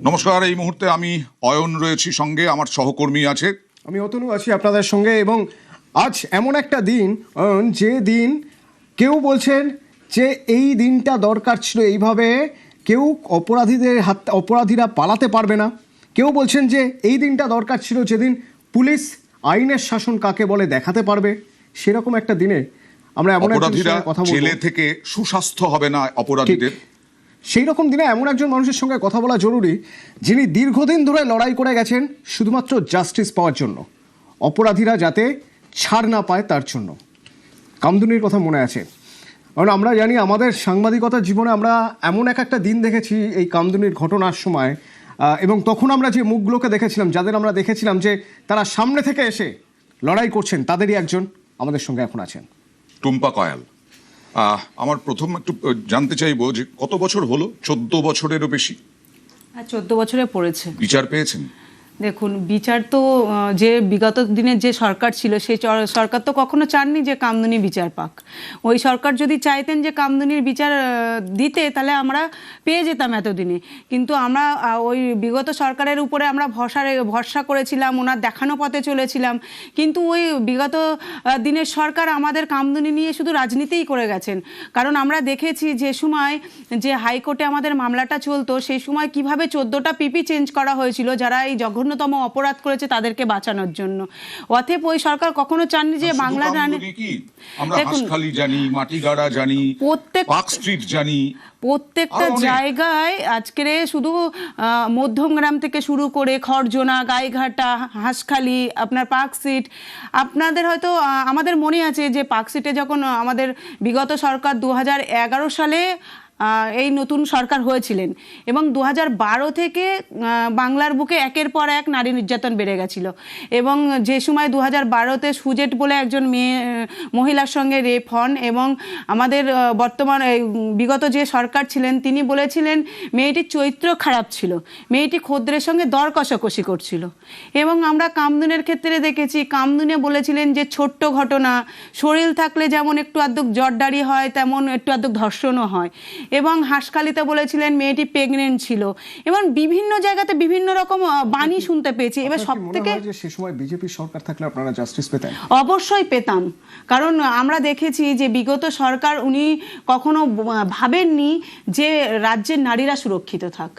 নমস্কার, এই মুহূর্তে আমি অয়ন রয়েছি, সঙ্গে আমার সহকর্মী আছে, আমি অতনু আছি আপনাদের সঙ্গে। এবং আজ এমন একটা দিন যে দিন কেউ বলছেন যে এই দিনটা দরকার ছিল, এইভাবে কেউ অপরাধীরা পালাতে পারবে না। কেউ বলছেন যে এই দিনটা দরকার ছিল যেদিন পুলিশ আইনের শাসন কাকে বলে দেখাতে পারবে। সেরকম একটা দিনে আমরা এমন অপরাধীরা কথা বলবো, জেলে থেকে সুস্বাস্থ্য হবে না অপরাধীদের। সেই রকম দিনে এমন একজন মানুষের সঙ্গে কথা বলা জরুরি, যিনি দীর্ঘদিন ধরে লড়াই করে গেছেন শুধুমাত্র জাস্টিস পাওয়ার জন্য, অপরাধীরা যাতে ছাড় না পায় তার জন্য। কামদুনির কথা মনে আছে, কারণ আমরা জানি আমাদের সাংবাদিকতার জীবনে আমরা এমন একটা দিন দেখেছি এই কামদুনির ঘটনার সময়, এবং তখন আমরা যে মুখগুলোকে দেখেছিলাম, যাদের আমরা দেখেছিলাম যে তারা সামনে থেকে এসে লড়াই করছেন, তাদেরই একজন আমাদের সঙ্গে এখন আছেন, টুম্পা কয়াল। আমার প্রথম একটু জানতে চাইবো যে কত বছর হলো? 14 বছরেরও বেশি। 14 বছরে পড়েছে। বিচার পেয়েছেন? দেখুন, বিচার তো যে বিগত দিনের যে সরকার ছিল সেই সরকার তো কখনো চাননি যে কামদুনি বিচার পাক। ওই সরকার যদি চাইতেন যে কামদুনির বিচার দিতে, তাহলে আমরা পেয়ে যেতাম এতদিনে। কিন্তু আমরা ওই বিগত সরকারের উপরে আমরা ভরসা করেছিলাম, ওনার দেখানো পথে চলেছিলাম। কিন্তু ওই বিগত দিনের সরকার আমাদের কামদুনি নিয়ে শুধু রাজনীতিই করে গেছেন। কারণ আমরা দেখেছি যে সময় যে হাইকোর্টে আমাদের মামলাটা চলতো, সেই সময় কিভাবে 14টা পিপি চেঞ্জ করা হয়েছিল যারা এই জঘন্যতম অপরাধ করেছে তাদেরকে বাঁচানোর জন্য। অতএব ওই সরকার কখনো চাননি যে বাংলা আমরা হাসখালি জানি, মাটিগাড়া জানি, পার্ক স্ট্রিট জানি, প্রত্যেকটা জায়গায় আজকের শুধু মধ্যমগ্রাম থেকে শুরু করে খড়জোনা, গাইঘাটা, হাঁসখালি, আপনার পার্কস্ট্রিট। আপনাদের হয়তো আমাদের মনে আছে যে পার্কস্ট্রিটে যখন আমাদের বিগত সরকার 2011 সালে এই নতুন সরকার হয়েছিলেন, এবং 2012 থেকে বাংলার বুকে একের পর এক নারী নির্যাতন বেড়ে গেছিল। এবং যে সময় 2012-তে সুজেট বলে একজন মহিলার সঙ্গে রেপ হন, এবং আমাদের বর্তমান বিগত যে সরকার ছিলেন তিনি বলেছিলেন মেয়েটির চরিত্র খারাপ ছিল, মেয়েটি খদ্দের সঙ্গে দর কষাকষি করছিল। এবং আমরা কামদুনের ক্ষেত্রে দেখেছি, কামদুনে বলেছিলেন যে ছোট্ট ঘটনা, শরীর থাকলে যেমন একটু আধটু জটদারি হয় তেমন একটু আধটু ধর্ষণও হয়। এবং হাঁসখালিতে বলেছিলেন মেয়েটি প্রেগনেন্ট ছিল। এবং বিভিন্ন জায়গাতে বিভিন্ন রকম বাণী শুনতে পেয়েছি। এবার সবথেকে সে সময় বিজেপি সরকার থাকলে আপনারা জাস্টিস পেতেন? অবশ্যই পেতাম, কারণ আমরা দেখেছি যে বিগত সরকার উনি কখনো ভাবেননি যে রাজ্যের নারীরা সুরক্ষিত থাক।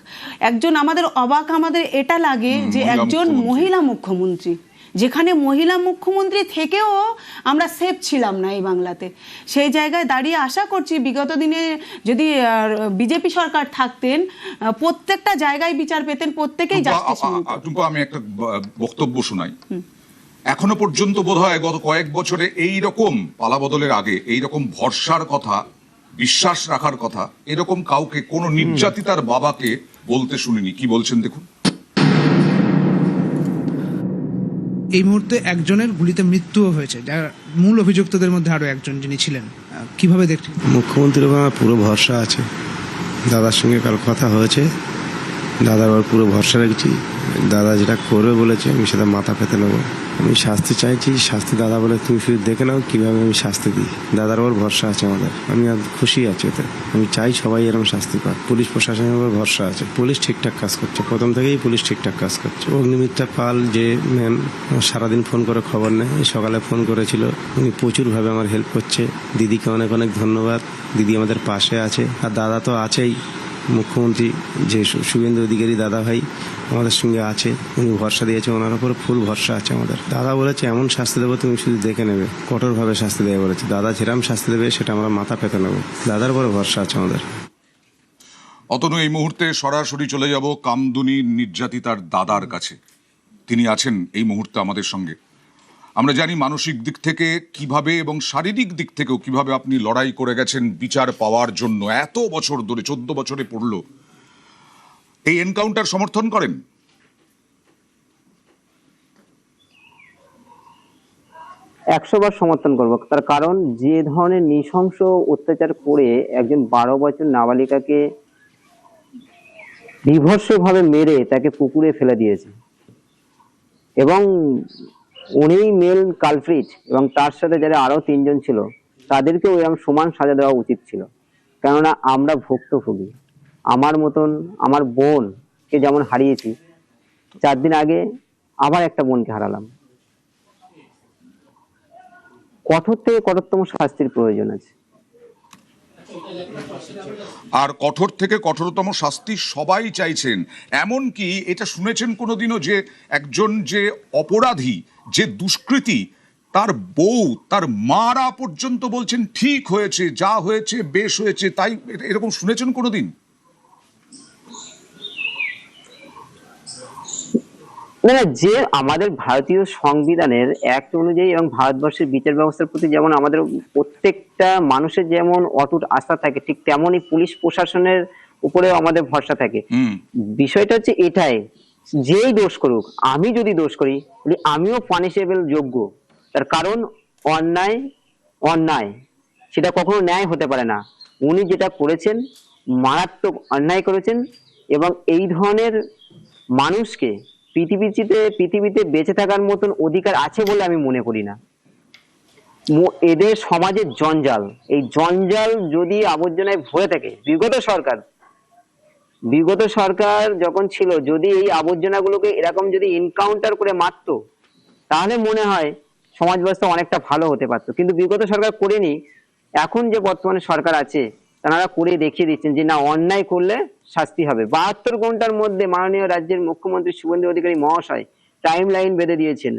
একজন আমাদের এটা লাগে যে একজন মহিলা মুখ্যমন্ত্রী, যেখানে মহিলা মুখ্যমন্ত্রী থেকেও আমরা সেফ ছিলাম না এই বাংলাতে, সেই জায়গায় দাঁড়িয়ে আশা করছি বিগত দিনে যদি বিজেপি সরকার থাকতেন প্রত্যেকটা জায়গায় বিচার পেতেন, প্রত্যেকেই জাস্টিস পেতেন। আমি একটা বক্তব্য শোনাই। এখনো পর্যন্ত বোধহয় গত কয়েক বছরে এই রকম পালাবদলের আগে এই রকম ভরসার কথা, বিশ্বাস রাখার কথা এরকম কাউকে, কোন নির্যাতিতার বাবাকে বলতে শুনিনি। কি বলছেন দেখুন। এই মুহূর্তে একজনের গুলিতে মৃত্যুও হয়েছে, যার মূল অভিযুক্তদের মধ্যে আরো একজন যিনি ছিলেন। কিভাবে দেখছেন? মুখ্যমন্ত্রীর উপর আমার পুরো ভরসা আছে। দাদার সঙ্গে কাল কথা হয়েছে, দাদার ওপর পুরো ভরসা রেখেছি। দাদা যেটা করবে বলেছে আমি সেটা মাথা পেতে নেবো। আমি শাস্তি চাইছি, শাস্তি দাদা বলে তুমি শুধু দেখে নাও কিভাবে আমি শাস্তি দিই। দাদার ওপর ভরসা আছে আমাদের, আমি খুশি আছি এতে। আমি চাই সবাই এরকম শাস্তি পাক। পুলিশ প্রশাসনের উপর ভরসা আছে, পুলিশ ঠিকঠাক কাজ করছে, প্রথম থেকেই পুলিশ ঠিকঠাক কাজ করছে। অগ্নিমিত্রা পাল যে ম্যাম সারাদিন ফোন করে খবর নেয়, সকালে ফোন করেছিল, উনি প্রচুরভাবে আমার হেল্প করছে। দিদিকে অনেক অনেক ধন্যবাদ, দিদি আমাদের পাশে আছে। আর দাদা তো আছেই, মুখ্যমন্ত্রী যে শুভেন্দু অধিকারী দাদা ভাই আমাদের সঙ্গে আছে, উনি ভরসা দিয়েছে, ওনার উপর ফুল ভরসা আছে আমাদের। দাদা বলেছে এমন শাস্তি দেবো তুমি শুধু দেখে নেবে, কঠোরভাবে শাস্তি দেবে বলেছে। দাদা যেরকম শাস্তি দেবে সেটা আমরা মাথা পেতে নেবো, দাদার উপরে ভরসা আছে আমাদের। অতনু, এই মুহূর্তে সরাসরি চলে যাব কামদুনি নির্যাতিতার দাদার কাছে। তিনি আছেন এই মুহূর্তে আমাদের সঙ্গে। আমরা জানি মানসিক দিক থেকে কিভাবে এবং শারীরিক দিক থেকেও কিভাবে আপনি লড়াই করে গেছেন বিচার পাওয়ার জন্য। এত বছর ধরে, 14 বছরে পড়ল। এই এনকাউন্টার সমর্থন করেন? 100 বার সমর্থন করবো। তার কারণ যে ধরনের নৃশংস অত্যাচার করে একজন 12 বছর নাবালিকাকে বিভৎসভাবে মেরে তাকে পুকুরে ফেলে দিয়েছে, এবং উনি মেল কালপ্রিট, এবং তার সাথে যারা আরো 3 জন ছিল তাদেরকেও এরকম সমান সাজা দেওয়া উচিত ছিল। কেননা আমরা ভুক্তভোগী। আমার মতন আমার বোন কে যেমন হারিয়েছি, 4 দিন আগে আবার একটা বোনকে হারালাম। কঠোর থেকে কঠোরতম শাস্তির প্রয়োজন আছে। আর কঠোর থেকে কঠোরতম শাস্তি সবাই চাইছেন। এমনকি এটা শুনেছেন কোনোদিনও যে একজন যে অপরাধী, যে দুষ্কৃতী, তার বউ, তার মারা পর্যন্ত বলছেন ঠিক হয়েছে, যা হয়েছে বেশ হয়েছে, তাই এরকম শুনেছেন কোনোদিন? না না, যে আমাদের ভারতীয় সংবিধানের অ্যাক্ট অনুযায়ী এবং ভারতবর্ষের বিচার ব্যবস্থার প্রতি যেমন আমাদের প্রত্যেকটা মানুষের যেমন অটুট আস্থা থাকে, ঠিক তেমনই পুলিশ প্রশাসনের উপরেও আমাদের ভরসা থাকে। বিষয়টা হচ্ছে এটাই, যেই দোষ করুক, আমি যদি দোষ করি বলি আমিও পানিশেবল যোগ্য। তার কারণ অন্যায় অন্যায়, সেটা কখনো ন্যায় হতে পারে না। উনি যেটা করেছেন মারাত্মক অন্যায় করেছেন, এবং এই ধরনের মানুষকে পৃথিবীতে বেঁচে থাকার মতন অধিকার আছে বলে আমি মনে করি না। এদের সমাজের জঞ্জাল, এই জঞ্জাল যদি আবর্জনায় ভরে থাকে, বিগত সরকার যখন ছিল যদি এই আবর্জনাগুলোকে এরকম যদি এনকাউন্টার করে মারতো, তাহলে মনে হয় সমাজ ব্যবস্থা অনেকটা ভালো হতে পারতো। কিন্তু বিগত সরকার করেনি। এখন যে বর্তমানে সরকার আছে তারা করে দেখিয়ে দিচ্ছেন যে না, অন্যায় করলে শাস্তি হবে। 72 ঘন্টার মধ্যে মাননীয় রাজ্যের মুখ্যমন্ত্রী শুভেন্দু অধিকারী মহাশয় টাইম লাইন বেঁধে দিয়েছেন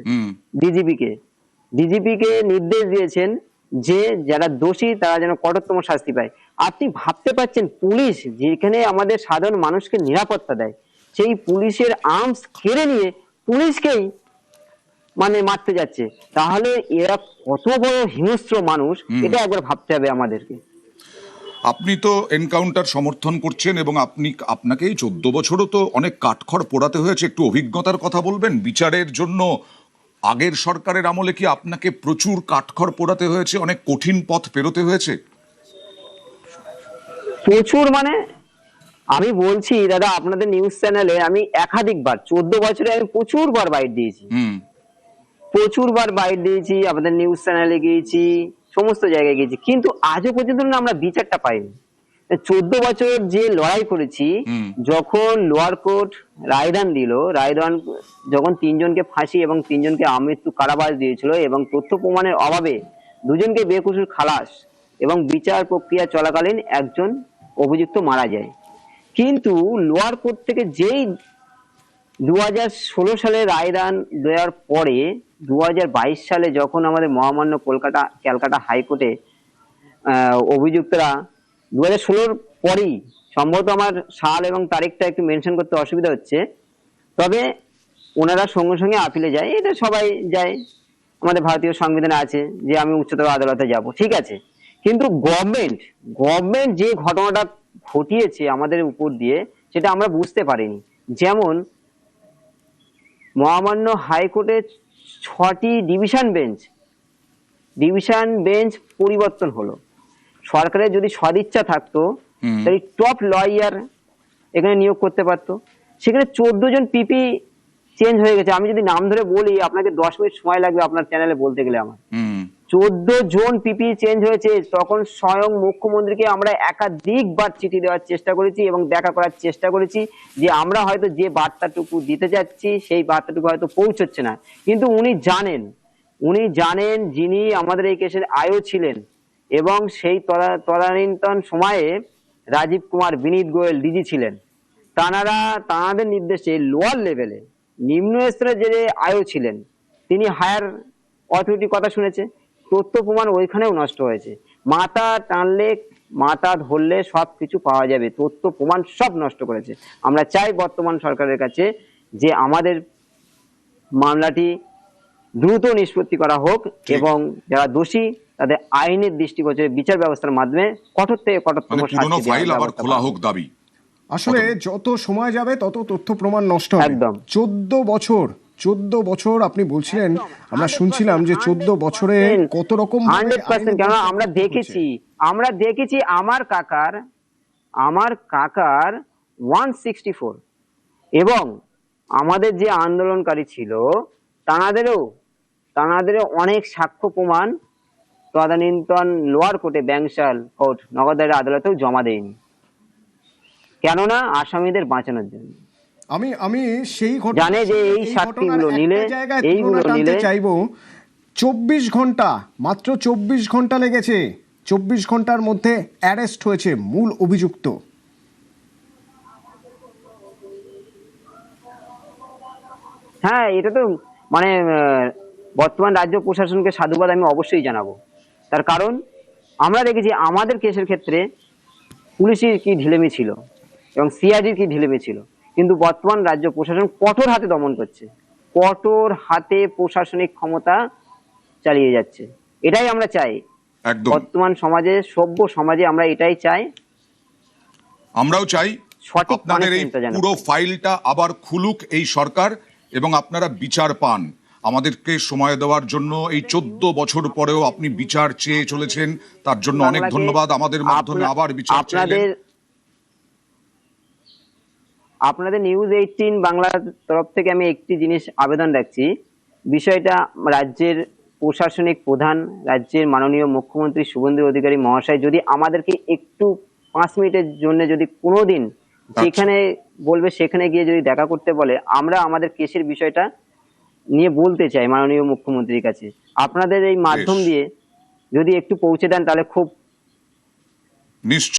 ডিজিপিকে নির্দেশ দিয়েছেন যে যারা দোষী তারা যেন কঠোরতম শাস্তি পায়। আপনি ভাবতে পারছেন, পুলিশ যেখানে আমাদের সাধারণ মানুষকে নিরাপত্তা দেয়, সেই পুলিশের আর্মস কেড়ে নিয়ে পুলিশকেই মানে মারতে যাচ্ছে, তাহলে এরা কত বড় হিংস্র মানুষ, এটা একবার ভাবতে হবে আমাদেরকে। আপনি তো এনকাউন্টার সমর্থন করছেন এবং আপনাকেই 14 বছরও তো অনেক কাঠখড় পোড়াতে হয়েছে। একটু অভিজ্ঞতার কথা বলবেন বিচারের জন্য। আগের সরকারের আমলে কি আপনাকে প্রচুর কাঠখড় পোড়াতে হয়েছে, অনেক কঠিন পথ পেরোতে হয়েছে? প্রচুর মানে আমি বলছি দাদা, আপনাদের নিউজ চ্যানেলে আমি একাধিকবার 14 বছরে আমি প্রচুরবার বাইট দিয়েছি, আপনাদের নিউজ চ্যানেলে গিয়েছি, সমস্ত জায়গায় গিয়েছি, কিন্তু আজও পর্যন্ত না আমরা বিচারটা পাইনি। 14 বছর যে লড়াই করেছি, যখন লোয়ার কোর্ট রায়দান দিল, রায়দান যখন 3 জনকে ফাঁসি এবং 3 জনকে আমৃত্যু কারাবাস দিয়েছিল, এবং তথ্য প্রমাণের অভাবে 2 জনকে বেকসুর খালাস, এবং বিচার প্রক্রিয়া চলাকালীন একজন অভিযুক্ত মারা যায়। কিন্তু লোয়ার কোর্ট থেকে যেই 2016 সালে রায়দান দেওয়ার পরে 2022 সালে যখন আমাদের মহামান্য ক্যালকাটা হাইকোর্টে অভিযুক্তরা 2016 পরেই, সম্ভবত আমার সাল এবং তারিখটা একটু মেনশন করতে অসুবিধা হচ্ছে, তবে ওনারা সঙ্গে সঙ্গে আপিলে যায়। এটা সবাই যায়, আমাদের ভারতীয় সংবিধানে আছে যে আমি উচ্চতর আদালতে যাব, ঠিক আছে। কিন্তু গভর্নমেন্ট যে ঘটনাটা ঘটিয়েছে আমাদের উপর দিয়ে, সেটা আমরা বুঝতে পারিনি। যেমন মহামান্য হাইকোর্টে 6টি ডিভিশন বেঞ্চ পরিবর্তন হলো। সরকারের যদি সদিচ্ছা থাকতো তাহলে টপ লয়ার এখানে নিয়োগ করতে পারতো। সেখানে 14 জন পিপি চেঞ্জ হয়ে গেছে। আমি যদি নাম ধরে বলি আপনাকে 10 মিনিট সময় লাগবে আপনার চ্যানেলে বলতে গেলে। আমার 14 জন পিপি চেঞ্জ হয়েছে। তখন স্বয়ং মুখ্যমন্ত্রীকে আমরা একাধিকবার চিঠি দেওয়ার চেষ্টা করেছি এবং দেখা করার চেষ্টা করেছি যে আমরা হয়তো যে বার্তাটুকু দিতে যাচ্ছি সেই বার্তাটুকু হয়তো পৌঁছচ্ছে না। কিন্তু উনি জানেন যিনি আমাদের এই কেসের আয়ও ছিলেন, এবং সেই তদানীন্তন সময়ে রাজীব কুমার, বিনীত গোয়েল ডিজি ছিলেন। তাঁদের নির্দেশে লোয়ার লেভেলে, নিম্ন স্তরে যে আয়ও ছিলেন, তিনি হায়ার অথরিটির কথা শুনেছে। তথ্য প্রমাণ ওইখানেও নষ্ট হয়েছে। মাথা টানলে, মাথা ধরলে সবকিছু পাওয়া যাবে, তথ্য প্রমাণ সব নষ্ট করেছে। আমরা চাই বর্তমান সরকারের কাছে যে আমাদের মামলাটি দ্রুত নিষ্পত্তি করা হোক, এবং যারা দোষী তাদের আইনের দৃষ্টিগোচরে বিচার ব্যবস্থার মাধ্যমে কঠোর থেকে কঠোরতম পুরনো ফাইল আবার খোলা হোক দাবি। আসলে যত সময় যাবে তত তথ্য প্রমাণ নষ্ট হবে। একদম। 14 বছর আপনি বলছিলেন, আমরা শুনছিলাম যে 14 বছরে কত রকম 100%। কেন আমরা দেখেছি আমার কাকার 164, এবং আমাদের যে আন্দোলনকারী ছিল তানাদেরও অনেক সাক্ষ্য প্রমাণ তদানীন্তন লোয়ার কোর্টে, ব্যাংশাল কোর্ট, নগরদারের আদালতেও জমা দেয়নি, কেননা আসামিদের বাঁচানোর জন্য। আমি সেই জানে যে এই সাক্ষীগুলো নিলে, এইগুলো নিলে চাইবো 24 ঘন্টা, মাত্র 24 ঘন্টা লেগেছে, 24 ঘন্টার মধ্যে অ্যারেস্ট হয়েছে মূল অভিযুক্ত। হ্যাঁ, এটা তো মানে বর্তমান রাজ্য প্রশাসনকে সাধুবাদ আমি অবশ্যই জানাবো। তার কারণ আমরা দেখেছি আমাদের কেসের ক্ষেত্রে পুলিশের কি ঢিলেমি ছিল এবং সিআইডির কি ঢিলেমি ছিল, কিন্তু বর্তমান রাজ্য প্রশাসন কঠোর হাতে দমন করছে, কঠোর হাতে প্রশাসনিক ক্ষমতা চালিয়ে যাচ্ছে। এটাই আমরা চাই একদম বর্তমান সমাজে, সভ্য সমাজে আমরা এটাই চাই। আমরাও চাই সঠিক আপনাদের এই punishment-টা যেন পুরো পায়। ফাইলটা আবার খুলুক এই সরকার এবং আপনারা বিচার পান। আমাদেরকে সময় দেওয়ার জন্য এই 14 বছর পরেও আপনি বিচার চেয়ে চলেছেন, তার জন্য অনেক বাংলাকে ধন্যবাদ। আমাদের মাধ্যমে আবার বিচার চাইলেন। আপনাদের নিউজ 18 বাংলার তরফ থেকে আমি একটি জিনিস আবেদন রাখছি, বিষয়টা রাজ্যের প্রশাসনিক প্রধান, রাজ্যের মাননীয় মুখ্যমন্ত্রী শুভেন্দু অধিকারী মহাশয় যদি আমাদেরকে একটু 5 মিনিটের জন্য যদি কোনোদিন যেখানে বলবে সেখানে গিয়ে যদি দেখা করতে বলে, আমরা আমাদের কেসের বিষয়টা নিয়ে বলতে চাই মাননীয় মুখ্যমন্ত্রীর কাছে। আপনাদের এই মাধ্যম বেশ। দিয়ে যদি একটু পৌঁছে দেন তাহলে খুব নিশ্চয়।